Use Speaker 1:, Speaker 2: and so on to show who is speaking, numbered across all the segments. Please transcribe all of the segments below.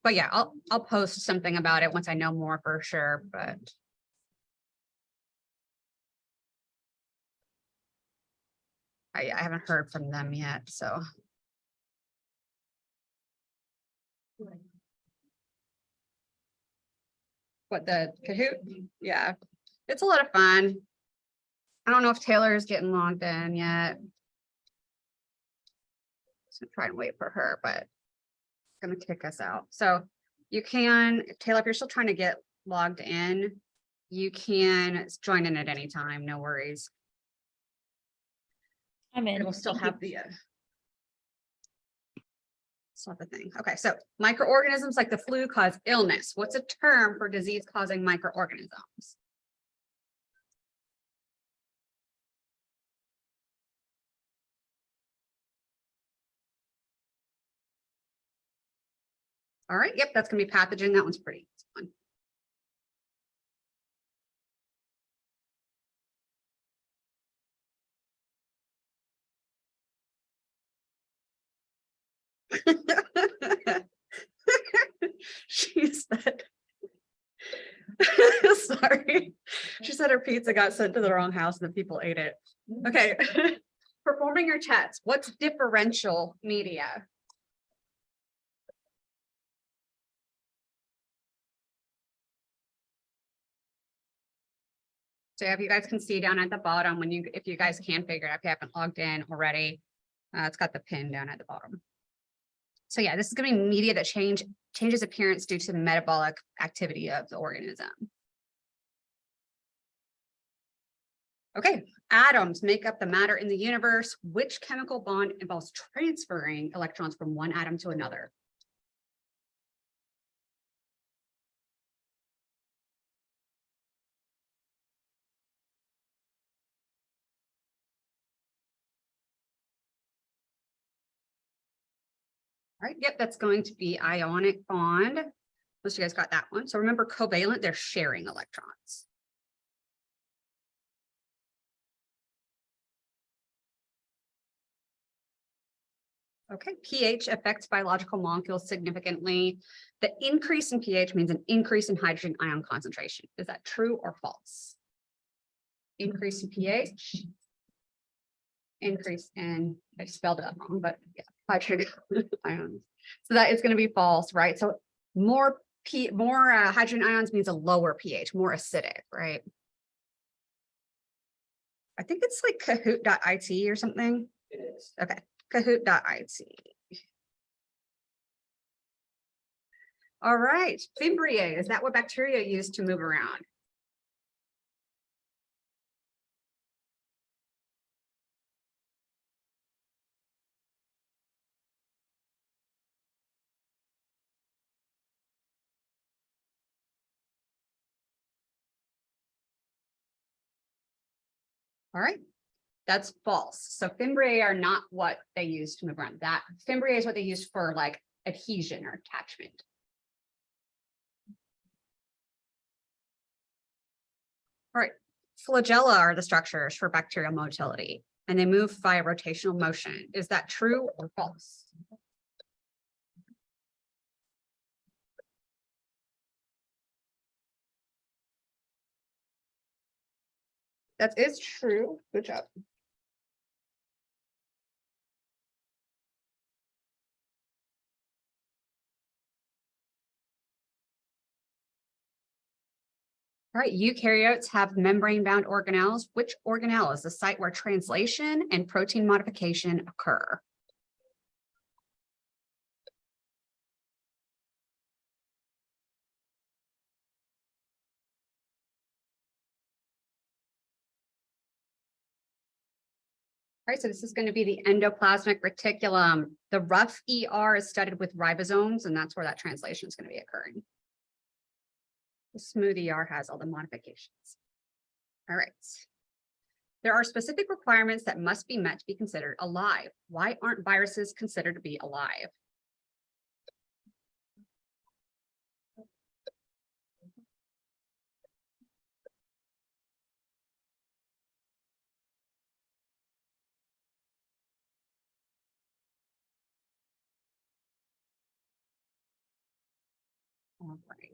Speaker 1: But yeah, I'll post something about it once I know more for sure, but. I haven't heard from them yet, so. What, the Kahoot? Yeah, it's a lot of fun. I don't know if Taylor is getting logged in yet. So try and wait for her, but I'm gonna kick us out. So you can, Taylor, if you're still trying to get logged in, you can join in at any time, no worries.
Speaker 2: I'm in.
Speaker 1: It will still have the still have the thing. Okay, so microorganisms like the flu cause illness. What's a term for disease causing microorganisms? All right, yep, that's gonna be pathogen. That one's pretty fun. She said, sorry. She said her pizza got sent to the wrong house and the people ate it. Okay. Performing your test. What's differential media? So if you guys can see down at the bottom, if you guys can figure it out, if you haven't logged in already, it's got the pin down at the bottom. So yeah, this is going to be media that changes appearance due to the metabolic activity of the organism. Okay, atoms make up the matter in the universe. Which chemical bond involves transferring electrons from one atom to another? All right, yep, that's going to be ionic bond. Most of you guys got that one. So remember, covalent, they're sharing electrons. Okay, pH affects biological molecules significantly. The increase in pH means an increase in hydrogen ion concentration. Is that true or false? Increase in pH. Increase in, I spelled it wrong, but yeah, hydrogen ions. So that is going to be false, right? So more hydrogen ions means a lower pH, more acidic, right? I think it's like Kahoot.it or something. It is. Okay, Kahoot.it. All right, Fimbriae, is that what bacteria use to move around? All right, that's false. So Fimbriae are not what they use to move around. That Fimbriae is what they use for like adhesion or attachment. All right, flagella are the structures for bacterial motility, and they move via rotational motion. Is that true or false? That is true. Good job. All right, eukaryotes have membrane-bound organelles. Which organelle is the site where translation and protein modification occur? All right, so this is going to be the endoplasmic reticulum. The rough ER is studded with ribosomes, and that's where that translation is going to be occurring. The smooth ER has all the modifications. All right. There are specific requirements that must be met to be considered alive. Why aren't viruses considered to be alive? All right.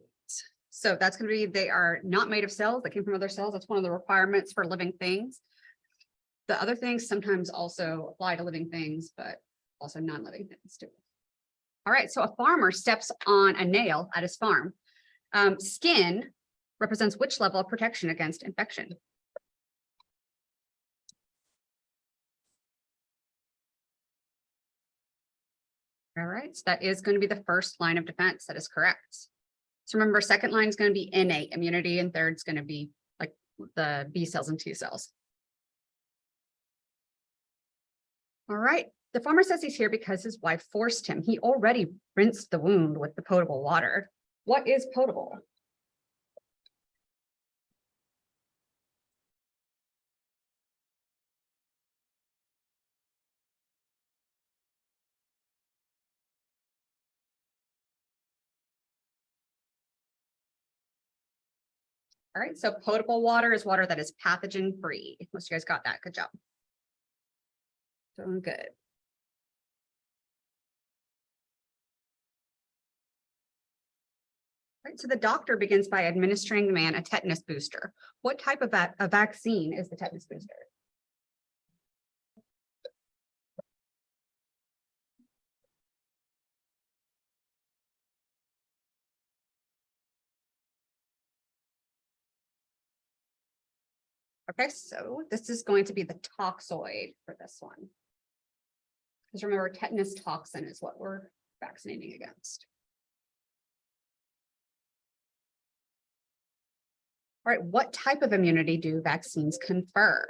Speaker 1: So that's going to be, they are not made of cells that came from other cells. That's one of the requirements for living things. The other things sometimes also apply to living things, but also non-living things too. All right, so a farmer steps on a nail at his farm. Skin represents which level of protection against infection? All right, so that is going to be the first line of defense. That is correct. So remember, second line is going to be innate immunity, and third is going to be like the B cells and T cells. All right, the farmer says he's here because his wife forced him. He already rinsed the wound with the potable water. What is potable? All right, so potable water is water that is pathogen free. Most of you guys got that. Good job. Doing good. All right, so the doctor begins by administering the man a tetanus booster. What type of a vaccine is the tetanus booster? Okay, so this is going to be the toxoid for this one. Because remember, tetanus toxin is what we're vaccinating against. All right, what type of immunity do vaccines confer?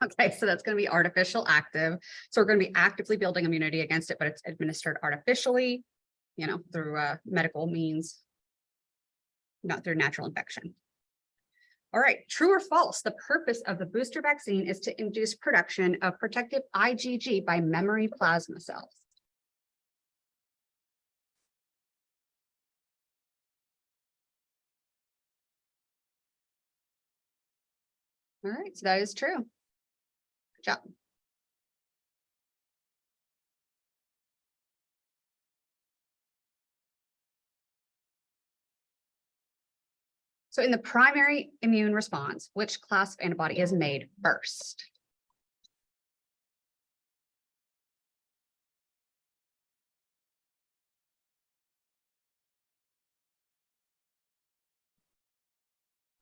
Speaker 1: Okay, so that's going to be artificial active. So we're going to be actively building immunity against it, but it's administered artificially, you know, through medical means, not through natural infection. All right, true or false? The purpose of the booster vaccine is to induce production of protective IgG by memory plasma cells. All right, so that is true. Good job. So in the primary immune response, which class of antibody is made first?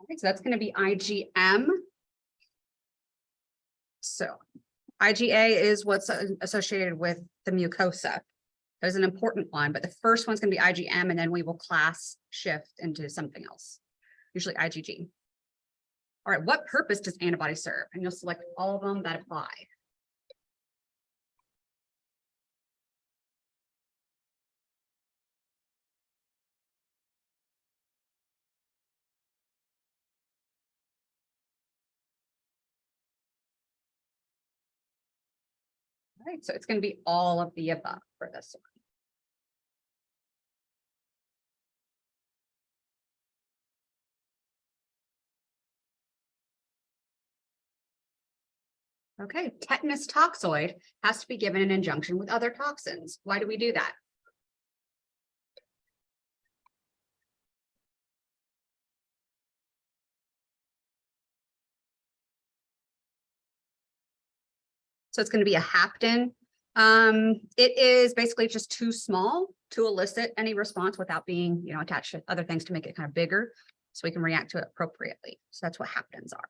Speaker 1: All right, so that's going to be IgM. So IgA is what's associated with the mucosa. There's an important one, but the first one's going to be IgM, and then we will class shift into something else, usually IgG. All right, what purpose does antibody serve? And you'll select all of them that apply. All right, so it's going to be all of the above for this one. Okay, tetanus toxoid has to be given in conjunction with other toxins. Why do we do that? So it's going to be a hapten. It is basically just too small to elicit any response without being, you know, attached to other things to make it kind of bigger, so we can react to it appropriately. So that's what haptens are.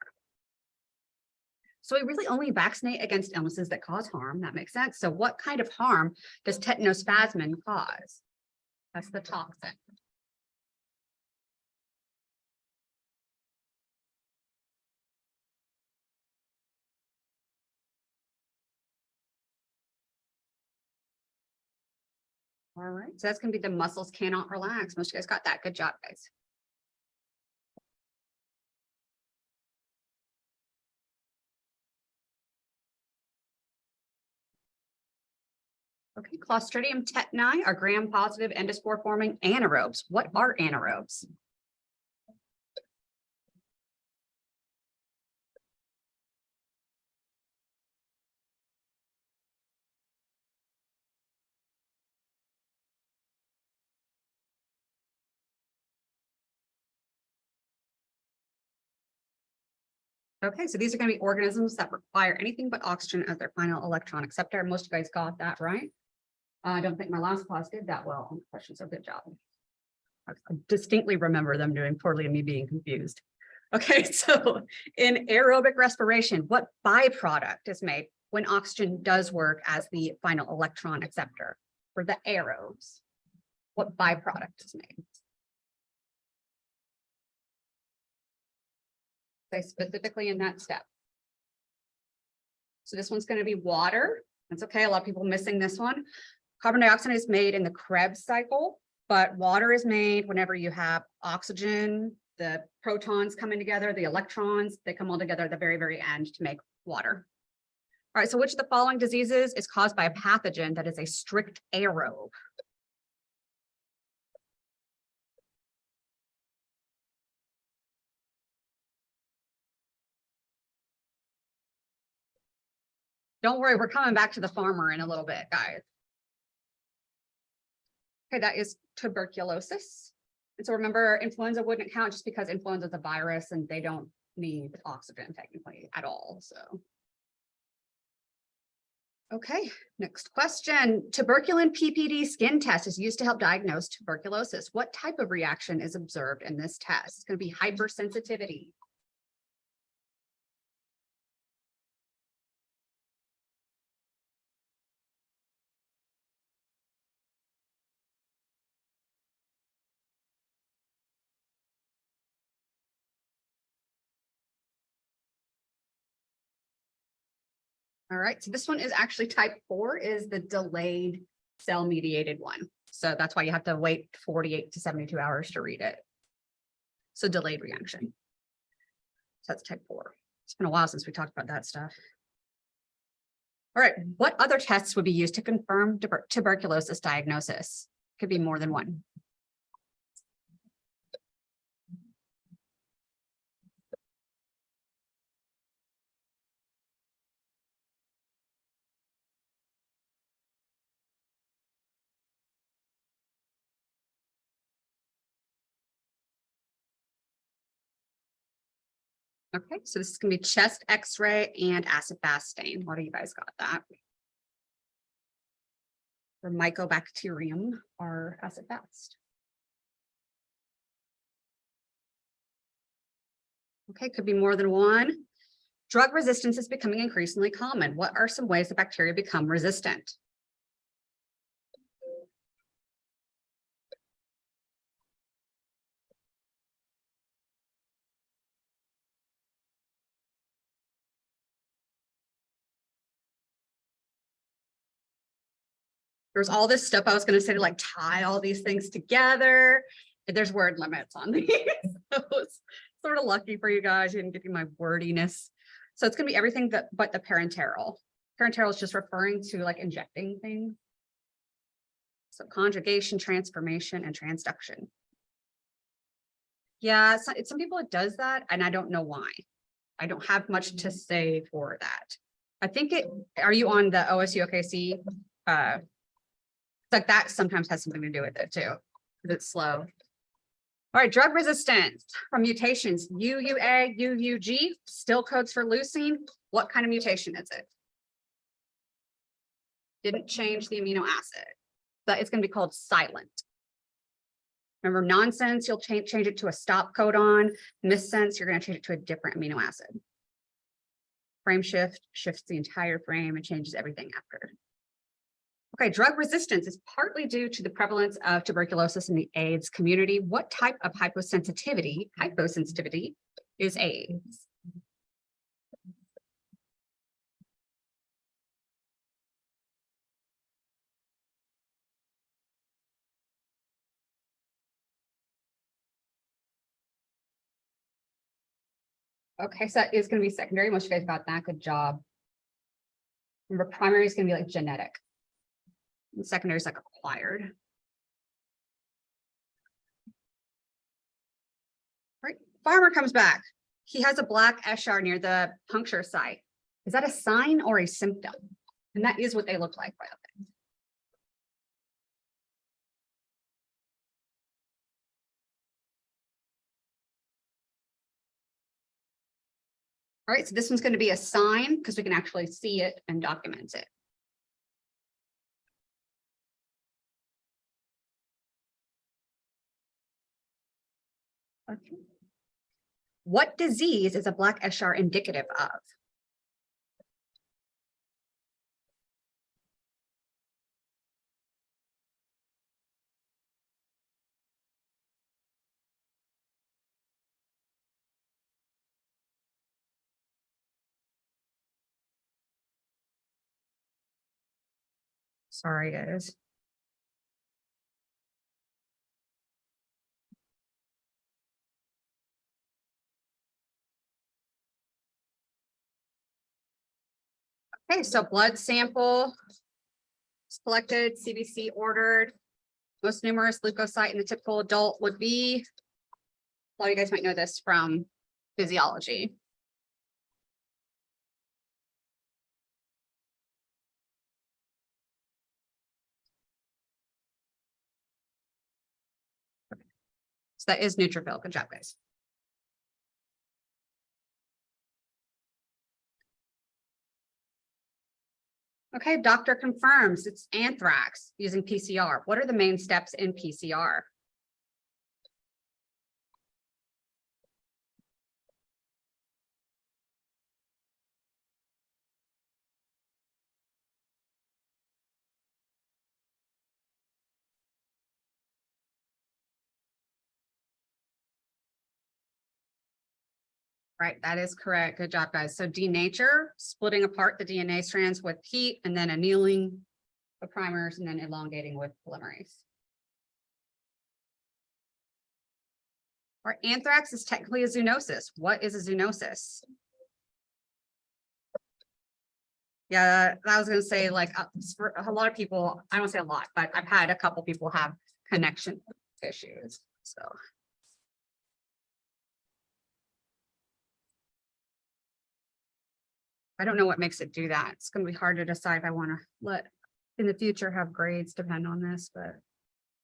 Speaker 1: So we really only vaccinate against illnesses that cause harm. That makes sense. So what kind of harm does tetanospasmin cause? That's the toxin. All right, so that's going to be the muscles cannot relax. Most of you guys got that. Good job, guys. Okay, Clostridium tetani are gram-positive endospore-forming anaerobes. What are anaerobes? Okay, so these are going to be organisms that require anything but oxygen as their final electron acceptor. Most of you guys got that right. I don't think my last class did that well on the questions, so good job. I distinctly remember them doing poorly and me being confused. Okay, so in aerobic respiration, what byproduct is made when oxygen does work as the final electron acceptor for the aerobes? What byproduct is made? Say specifically in that step. So this one's going to be water. That's okay. A lot of people missing this one. Carbon dioxide is made in the Krebs cycle, but water is made whenever you have oxygen, the protons coming together, the electrons, they come all together at the very, very end to make water. All right, so which of the following diseases is caused by a pathogen that is a strict aerobe? Don't worry, we're coming back to the farmer in a little bit, guys. Okay, that is tuberculosis. And so remember, influenza wouldn't count just because influenza is a virus and they don't need oxygen technically at all. So. Okay, next question. Tuberculin PPD skin test is used to help diagnose tuberculosis. What type of reaction is observed in this test? It's going to be hypersensitivity. All right, so this one is actually type 4, is the delayed cell mediated one. So that's why you have to wait 48 to 72 hours to read it. So delayed reaction. So that's type 4. It's been a while since we talked about that stuff. All right, what other tests would be used to confirm tuberculosis diagnosis? Could be more than one. Okay, so this is going to be chest x-ray and acid fast stain. What do you guys got that? For mycobacterium or acid fast. Okay, could be more than one. Drug resistance is becoming increasingly common. What are some ways that bacteria become resistant? There's all this stuff I was going to say to like tie all these things together. There's word limits on these. So it's sort of lucky for you guys. You didn't give me my wordiness. So it's going to be everything but the parenteral. Parenteral is just referring to like injecting things. So conjugation, transformation, and transduction. Yeah, some people it does that, and I don't know why. I don't have much to say for that. I think are you on the OSU OKC? Like that sometimes has something to do with it too, because it's slow. All right, drug resistance from mutations, UUA, UUG, still codes for leucine. What kind of mutation is it? Didn't change the amino acid, but it's going to be called silent. Remember, nonsense, you'll change it to a stop codon. Missense, you're going to change it to a different amino acid. Frame shift shifts the entire frame and changes everything after. Okay, drug resistance is partly due to the prevalence of tuberculosis in the AIDS community. What type of hyposensitivity is AIDS? Okay, so that is going to be secondary. Most of you guys got that. Good job. Remember, primary is going to be like genetic. And secondary is like acquired. Right, farmer comes back. He has a black eschar near the puncture site. Is that a sign or a symptom? And that is what they look like, by the way. All right, so this one's going to be a sign because we can actually see it and document it. Okay. What disease is a black eschar indicative of? Sorry, guys. Okay, so blood sample is collected, CBC ordered. Most numerous leukocyte in the typical adult would be, a lot of you guys might know this from physiology. So that is neutrophil. Good job, guys. Okay, doctor confirms it's anthrax using PCR. What are the main steps in PCR? Right, that is correct. Good job, guys. So denature, splitting apart the DNA strands with heat and then annealing the primers and then elongating with polymerase. Or anthrax is technically a zoonosis. What is a zoonosis? Yeah, I was going to say, like, for a lot of people, I don't say a lot, but I've had a couple people have connection issues. So I don't know what makes it do that. It's going to be hard to decide if I want to let in the future have grades depend on this, but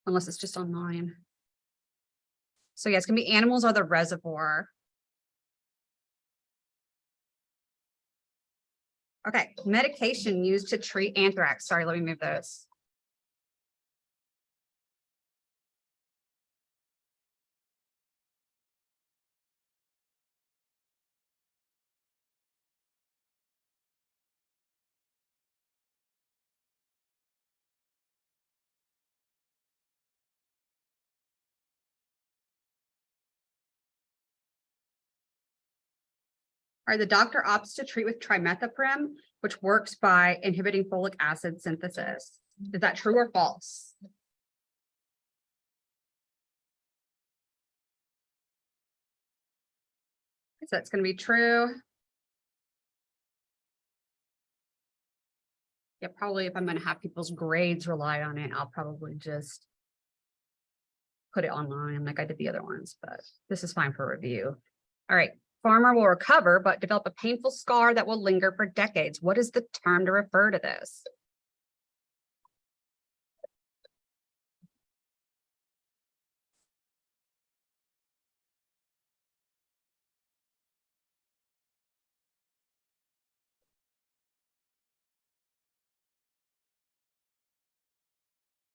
Speaker 1: unless it's just online. So yeah, it's going to be animals are the reservoir. Okay, medication used to treat anthrax. Sorry, let me move those. All right, the doctor opts to treat with trimethoprim, which works by inhibiting folic acid synthesis. Is that true or false? So that's going to be true. Yeah, probably if I'm going to have people's grades rely on it, I'll probably just put it online like I did the other ones, but this is fine for review. All right, farmer will recover, but develop a painful scar that will linger for decades. What is the term to refer to this?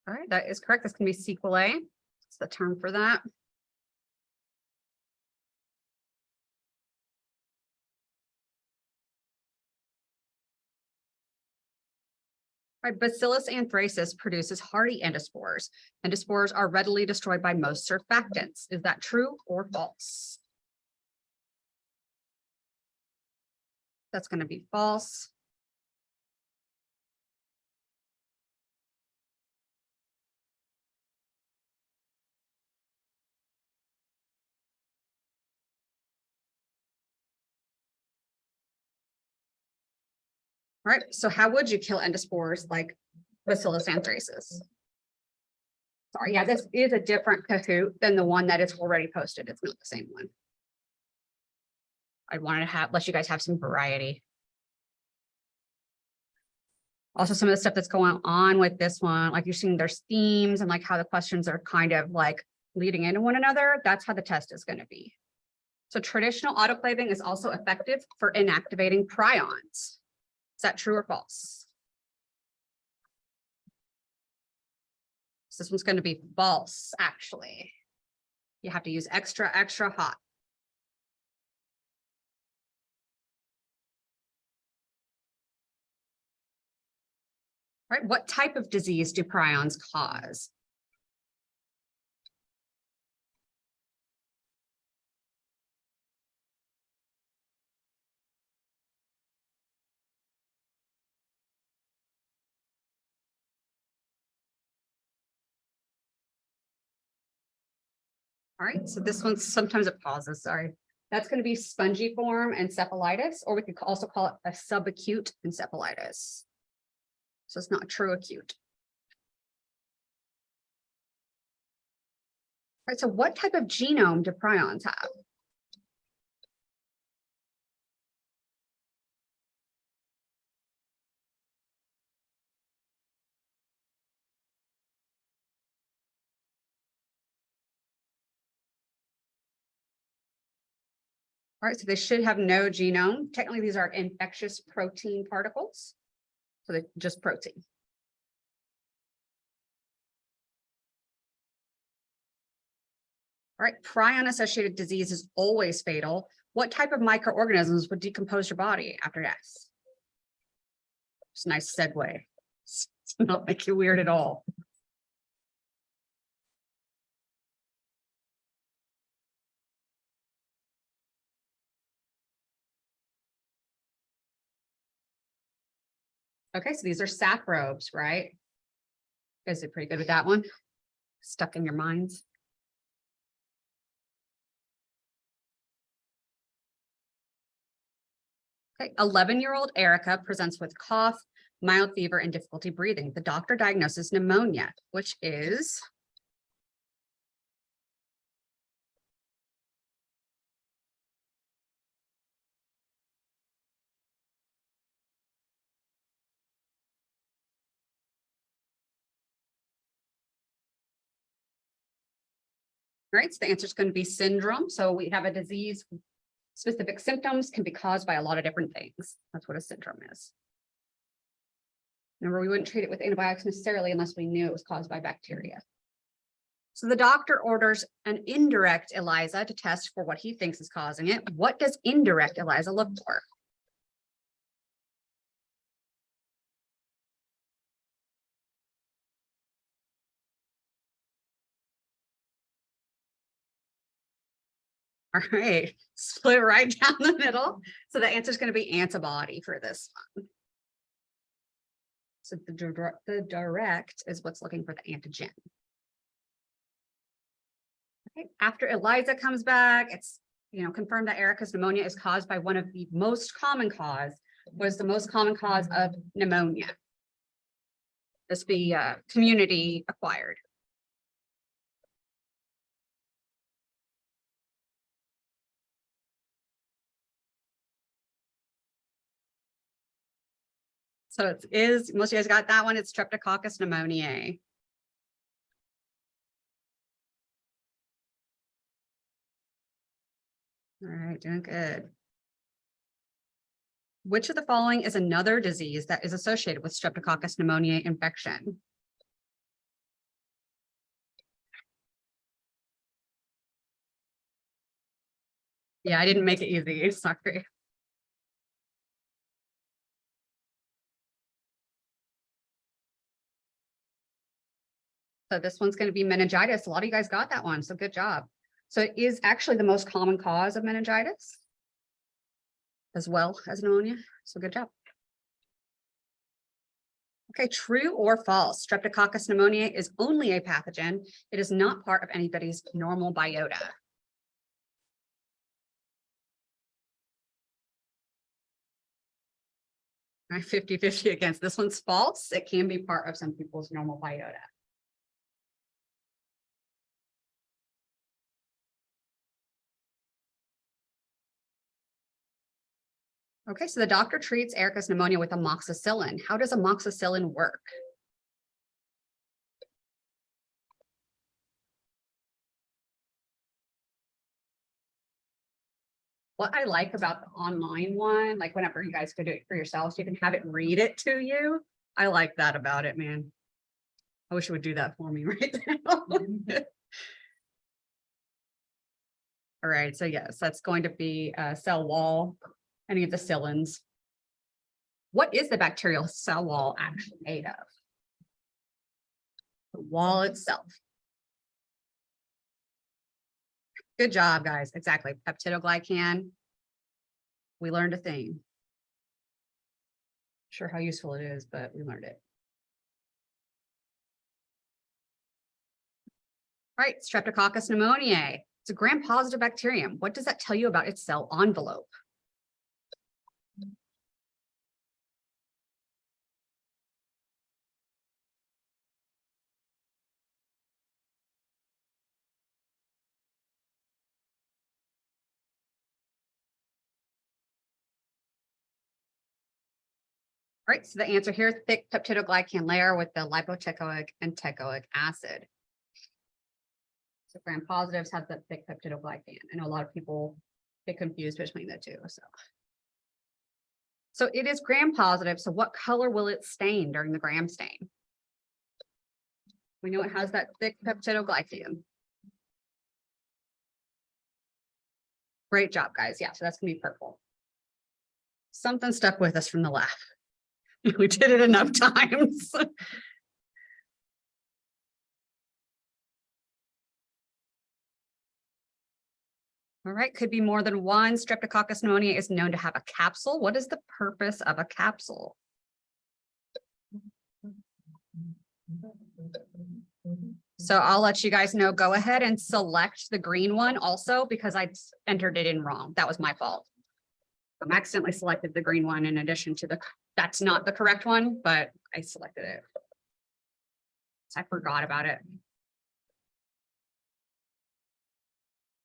Speaker 1: All right, that is correct. This can be sequelae. It's the term for that. Right, Bacillus anthracis produces hardy endospores. Endospores are readily destroyed by most surfactants. Is that true or false? That's going to be false. All right, so how would you kill endospores? Like Bacillus anthracis. Sorry, yeah, this is a different Kahoot than the one that is already posted. It's not the same one. I wanted to let you guys have some variety. Also, some of the stuff that's going on with this one, like you're seeing there's themes and like how the questions are kind of like leading into one another. That's how the test is going to be. So traditional autoclaving is also effective for inactivating prions. Is that true or false? So this one's going to be false, actually. You have to use extra hot. Right? What type of disease do prions cause? All right, so this one's sometimes it pauses, sorry. That's going to be spongiform encephalitis, or we could also call it a subacute encephalitis. So it's not true acute. All right, so what type of genome do prions have? All right, so they should have no genome. Technically, these are infectious protein particles. So they're just protein. All right, prion-associated disease is always fatal. What type of microorganisms would decompose your body after death? It's a nice segue. It's not make you weird at all. Okay, so these are saprobes, right? You guys did pretty good with that one. Stuck in your minds. Okay, 11-year-old Erica presents with cough, mild fever, and difficulty breathing. The doctor diagnoses pneumonia, which is right. So the answer is going to be syndrome. So we have a disease. Specific symptoms can be caused by a lot of different things. That's what a syndrome is. Remember, we wouldn't treat it with antibiotics necessarily unless we knew it was caused by bacteria. So the doctor orders an indirect ELISA to test for what he thinks is causing it. What does indirect ELISA look for? All right, split right down the middle. So the answer is going to be antibody for this one. So the direct is what's looking for the antigen. Okay. After ELISA comes back, it's confirmed that Erica's pneumonia is caused by one of the most common cause. What is the most common cause of pneumonia? This be community acquired. So it is, most of you guys got that one. It's Streptococcus pneumoniae. All right, doing good. Which of the following is another disease that is associated with Streptococcus pneumoniae infection? Yeah, I didn't make it easy. Sorry. So this one's going to be meningitis. A lot of you guys got that one, so good job. So it is actually the most common cause of meningitis as well as pneumonia. So good job. Okay, true or false? Streptococcus pneumoniae is only a pathogen. It is not part of anybody's normal biota. Right, 50-50 against. This one's false. It can be part of some people's normal biota. Okay, so the doctor treats Erica's pneumonia with amoxicillin. How does amoxicillin work? What I like about the online one, like whenever you guys go do it for yourselves, you can have it read it to you. I like that about it, man. I wish it would do that for me right now. All right, so yes, that's going to be a cell wall, any of the cillins. What is the bacterial cell wall actually made of? The wall itself. Good job, guys. Exactly. Peptidoglycan. We learned a thing. Sure how useful it is, but we learned it. All right, Streptococcus pneumoniae. It's a gram-positive bacterium. What does that tell you about its cell envelope? All right, so the answer here is thick peptidoglycan layer with the lipoteichoic and teichoic acid. So gram-positives have the thick peptidoglycan. I know a lot of people get confused between the two. So it is gram-positive. So what color will it stain during the gram stain? We know it has that thick peptidoglycan. Great job, guys. Yeah, so that's gonna be purple. Something stuck with us from the lab. We did it enough times. All right, could be more than one. Streptococcus pneumoniae is known to have a capsule. What is the purpose of a capsule? So I'll let you guys know, go ahead and select the green one also, because I entered it in wrong. That was my fault. I accidentally selected the green one in addition to that's not the correct one, but I selected it. I forgot about it.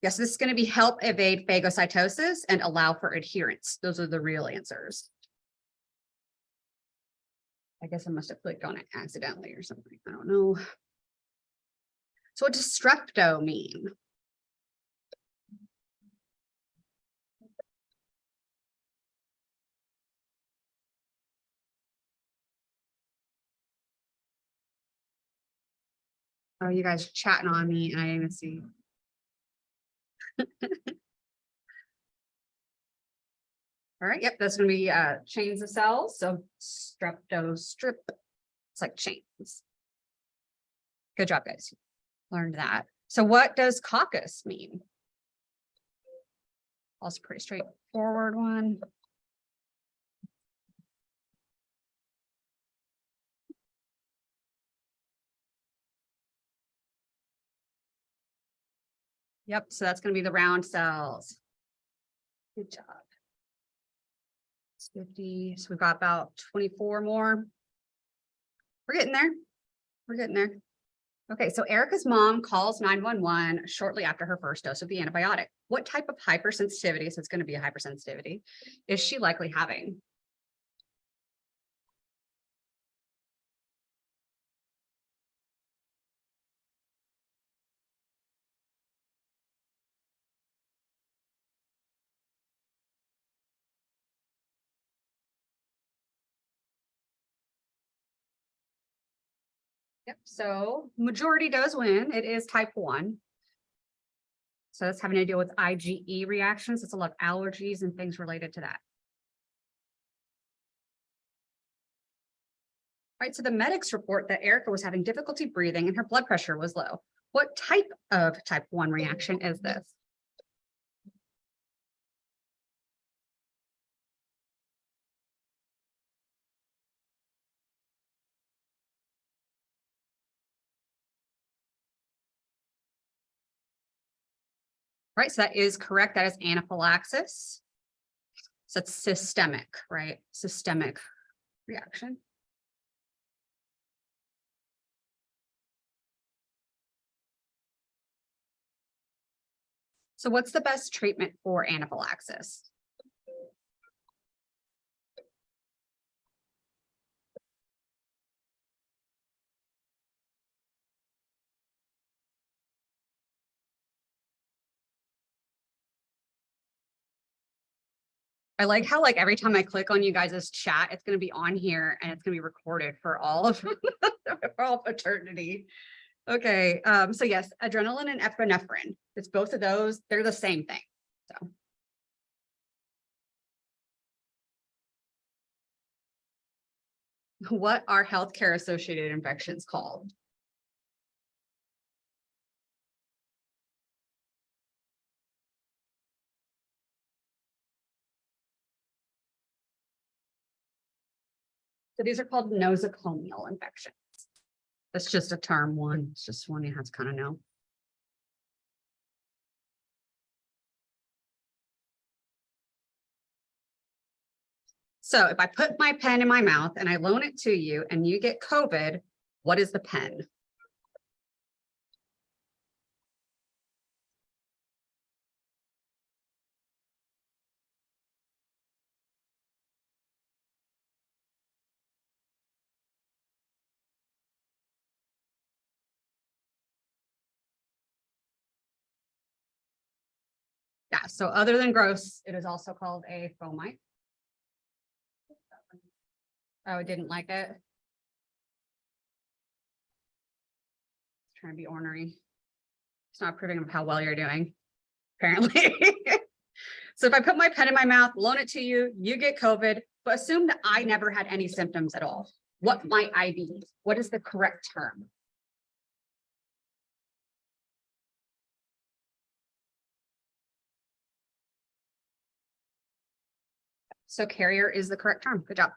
Speaker 1: Yes, this is going to be help evade phagocytosis and allow for adherence. Those are the real answers. I guess I must have clicked on it accidentally or something. I don't know. So what does strepto mean? Oh, you guys are chatting on me and I didn't even see. All right, yep, that's going to be chains of cells. So strepto strip, it's like chains. Good job, guys. Learned that. So what does coccus mean? Also pretty straightforward one. Yep, so that's going to be the round cells. Good job. It's 50, so we've got about 24 more. We're getting there. We're getting there. Okay, so Erica's mom calls 911 shortly after her first dose of the antibiotic. What type of hypersensitivity, so it's going to be a hypersensitivity, is she likely having? Yep, so majority does win. It is type 1. So that's having to deal with IgE reactions. It's a lot of allergies and things related to that. All right, so the medics report that Erica was having difficulty breathing and her blood pressure was low. What type of type 1 reaction is this? Right, so that is correct. That is anaphylaxis. So it's systemic, right? Systemic reaction. So what's the best treatment for anaphylaxis? I like how like every time I click on you guys' chat, it's going to be on here and it's going to be recorded for all of for all eternity. Okay, so yes, adrenaline and epinephrine. It's both of those. They're the same thing. So. What are healthcare associated infections called? So these are called nosocomial infections. That's just a term one. It's just one you have to kind of know. So if I put my pen in my mouth and I loan it to you and you get COVID, what is the pen? Yeah, so other than gross, it is also called a fomite. Oh, I didn't like it. Trying to be ornery. It's not proving of how well you're doing, apparently. So if I put my pen in my mouth, loan it to you, you get COVID, but assume that I never had any symptoms at all. What might I be? What is the correct term? So carrier is the correct term. Good job.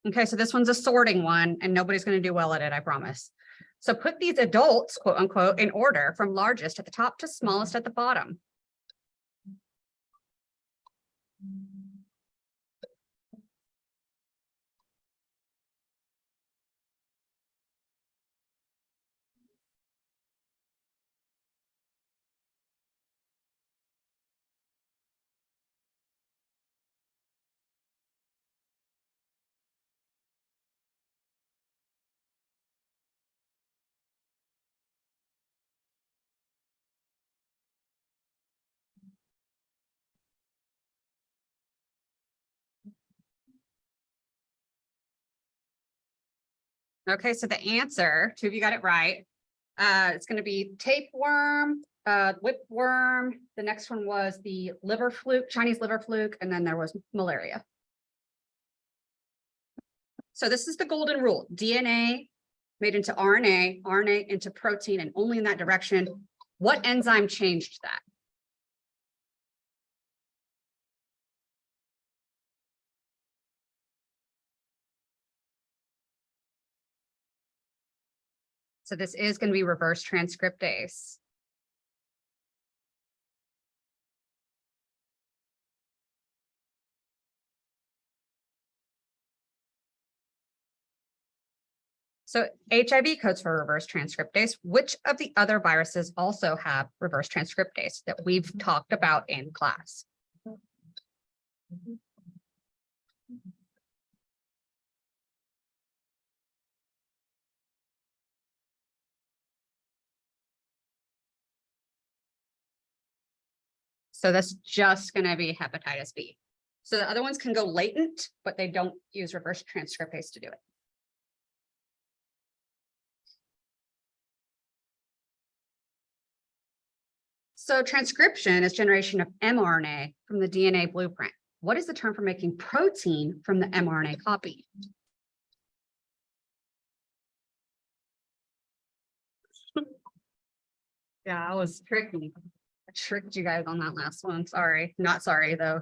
Speaker 1: Okay, so this one's a sorting one and nobody's going to do well at it, I promise. So put these adults, quote unquote, in order from largest at the top to smallest at the bottom. Okay, so the answer, two of you got it right. It's going to be tapeworm, whipworm. The next one was the liver fluke, Chinese liver fluke, and then there was malaria. So this is the golden rule. DNA made into RNA, RNA into protein, and only in that direction. What enzyme changed that? So this is going to be reverse transcriptase. So HIV codes for reverse transcriptase. Which of the other viruses also have reverse transcriptase that we've talked about in class? So that's just going to be hepatitis B. So the other ones can go latent, but they don't use reverse transcriptase to do it. So transcription is generation of mRNA from the DNA blueprint. What is the term for making protein from the mRNA copy? Yeah, that was tricky. I tricked you guys on that last one. Sorry. Not sorry, though.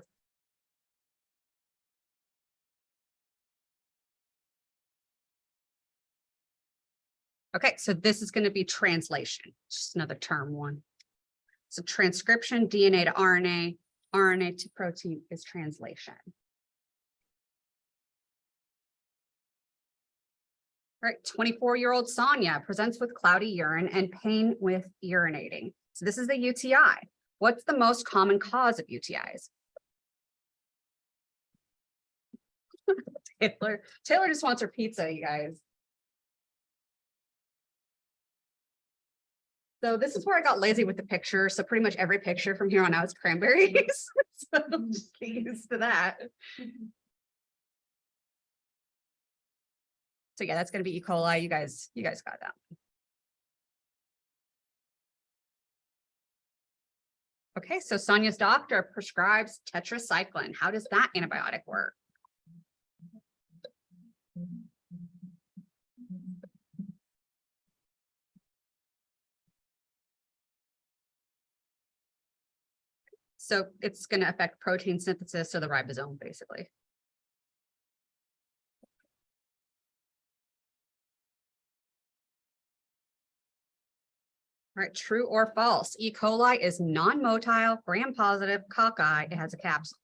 Speaker 1: Okay, so this is going to be translation, just another term one. So transcription, DNA to RNA, RNA to protein is translation. All right, 24-year-old Sonia presents with cloudy urine and pain with urinating. So this is a UTI. What's the most common cause of UTIs? Taylor just wants her pizza, you guys. So this is where I got lazy with the picture. So pretty much every picture from here on out is cranberries. So just get used to that. So yeah, that's going to be E. coli. You guys got that. Okay, so Sonia's doctor prescribes tetracycline. How does that antibiotic work? So it's going to affect protein synthesis, so the ribosome, basically. All right, true or false? E. coli is non-motile, gram-positive, cocci. It has a capsule.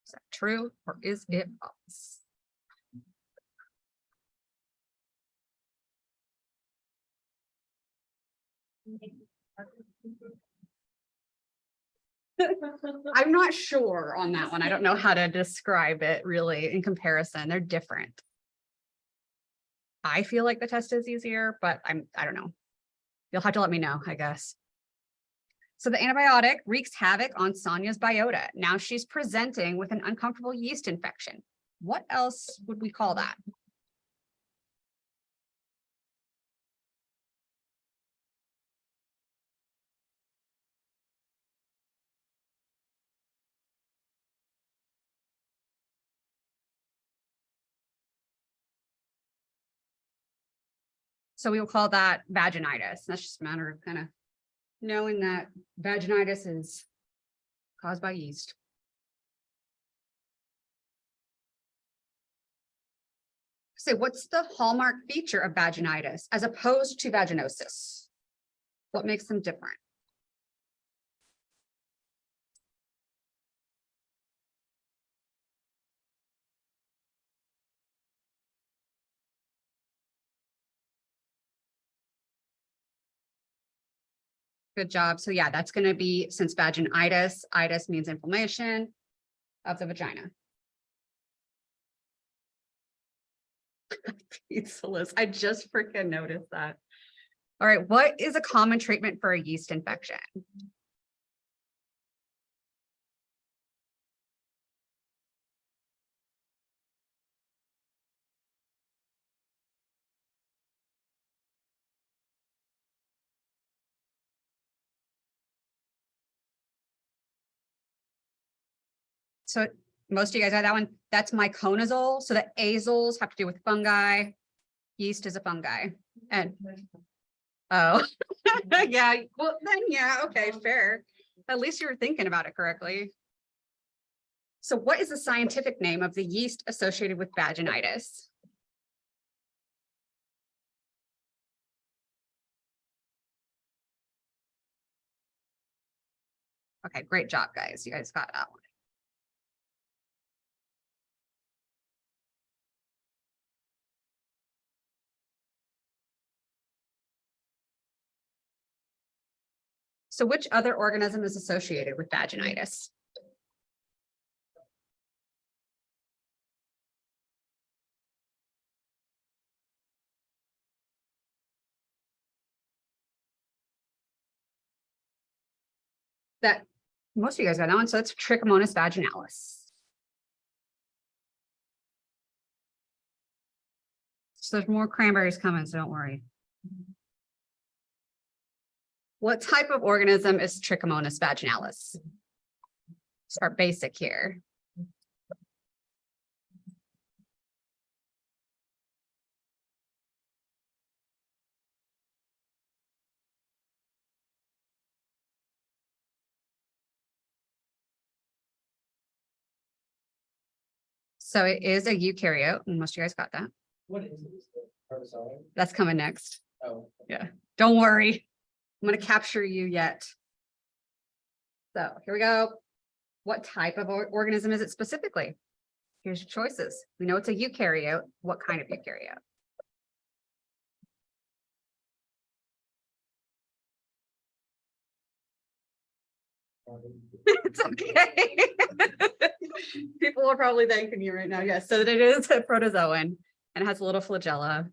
Speaker 1: Is that true or is it false? I'm not sure on that one. I don't know how to describe it really in comparison. They're different. I feel like the test is easier, but I don't know. You'll have to let me know, I guess. So the antibiotic wreaks havoc on Sonia's biota. Now she's presenting with an uncomfortable yeast infection. What else would we call that? So we will call that vaginitis. That's just a matter of kind of knowing that vaginitis is caused by yeast. So what's the hallmark feature of vaginitis as opposed to vaginosis? What makes them different? Good job. So yeah, that's going to be, since vaginitis, itis means inflammation of the vagina. Pizza list. I just freaking noticed that. All right, what is a common treatment for a yeast infection? So most of you guys got that one. That's miconazole. So the azoles have to do with fungi. Yeast is a fungi. And oh, yeah. Well, then yeah, okay, fair. At least you were thinking about it correctly. So what is the scientific name of the yeast associated with vaginitis? Okay, great job, guys. You guys got that one. So which other organism is associated with vaginitis? That most of you guys got that one. So it's Trichomonas vaginalis. So there's more cranberries coming, so don't worry. What type of organism is Trichomonas vaginalis? Start basic here. So it is a eukaryote, and most of you guys got that.
Speaker 2: What is this? Protozoan?
Speaker 1: That's coming next.
Speaker 2: Oh.
Speaker 1: Yeah, don't worry. I'm gonna capture you yet. So here we go. What type of organism is it specifically? Here's your choices. We know it's a eukaryote. What kind of eukaryote? It's okay. People are probably thanking you right now. Yes, so that it is a protozoan and it has a little flagella.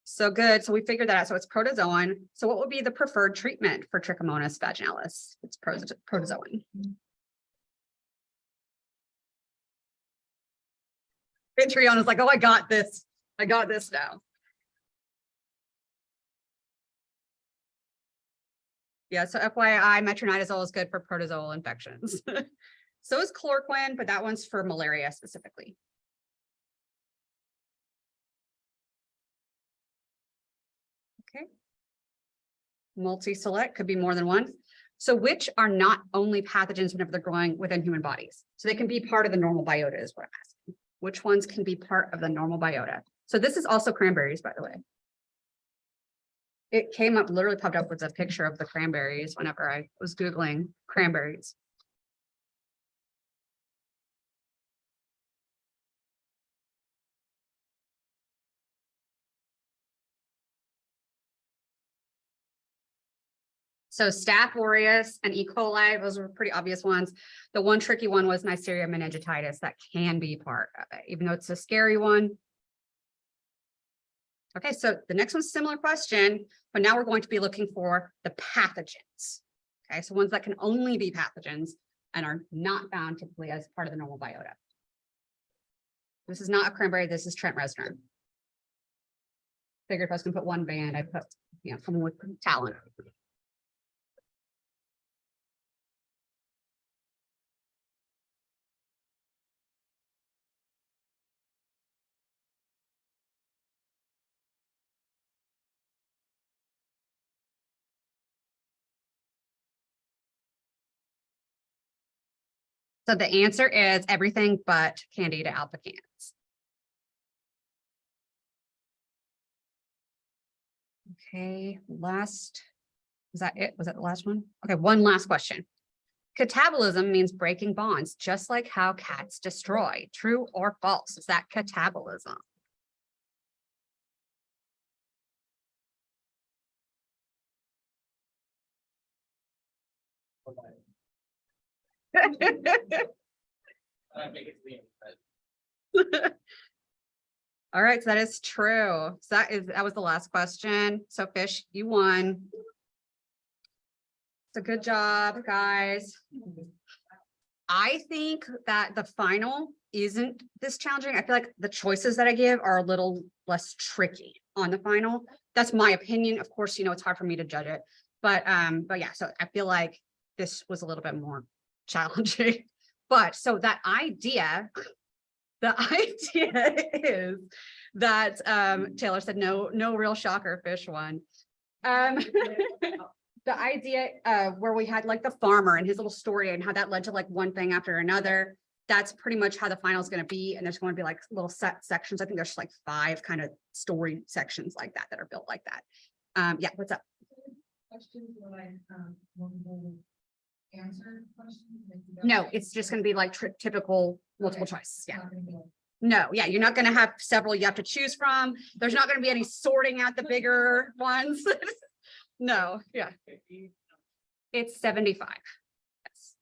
Speaker 1: So good. So we figured that out. So it's protozoan. So what would be the preferred treatment for Trichomonas vaginalis? It's protozoan. Patreon like, oh, I got this. I got this now. Yeah, so FYI, metronidazole is good for protozoal infections. So is chloroquine, but that one's for malaria specifically. Okay. Multi-select could be more than one. So which are not only pathogens whenever they're growing within human bodies? So they can be part of the normal biota is what I'm asking. Which ones can be part of the normal biota? So this is also cranberries, by the way. It came up, literally popped up with a picture of the cranberries whenever I was Googling cranberries. So Staph aureus and E. coli, those were pretty obvious ones. The one tricky one was Neisseria meningitidis that can be part of it, even though it's a scary one. Okay, so the next one's a similar question, but now we're going to be looking for the pathogens. Okay, so ones that can only be pathogens and are not found typically as part of the normal biota. This is not a cranberry, this is Trent Reznor. Figured if I was gonna put one band, I'd put, you know, someone with talent. So the answer is everything but Candida albicans. Okay, last, is that it? Was that the last one? Okay, one last question. Catabolism means breaking bonds, just like how cats destroy. True or false? Is that catabolism?
Speaker 2: I think it's the
Speaker 1: All right, so that is true. So that was the last question. So Fish, you won. It's a good job, guys. I think that the final isn't this challenging. I feel like the choices that I give are a little less tricky on the final. That's my opinion. Of course, you know, it's hard for me to judge it. But yeah, so I feel like this was a little bit more challenging. But so that idea, the idea is that Taylor said no real shocker, Fish won. The idea where we had like the farmer and his little story and how that led to like one thing after another. That's pretty much how the final is going to be. And there's going to be like little set sections. I think there's like 5 kind of story sections like that that are built like that. Yeah, what's up?
Speaker 3: Questions when I answer questions?
Speaker 1: No, it's just going to be like typical multiple choice. Yeah. No, yeah, you're not going to have several you have to choose from. There's not going to be any sorting out the bigger ones. No, yeah. It's 75. Yes.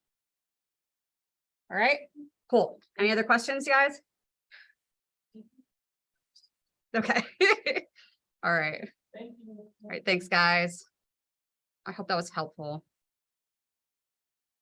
Speaker 1: All right, cool. Any other questions, guys? Okay. All right.
Speaker 2: Thank you.
Speaker 1: All right, thanks, guys. I hope that was helpful.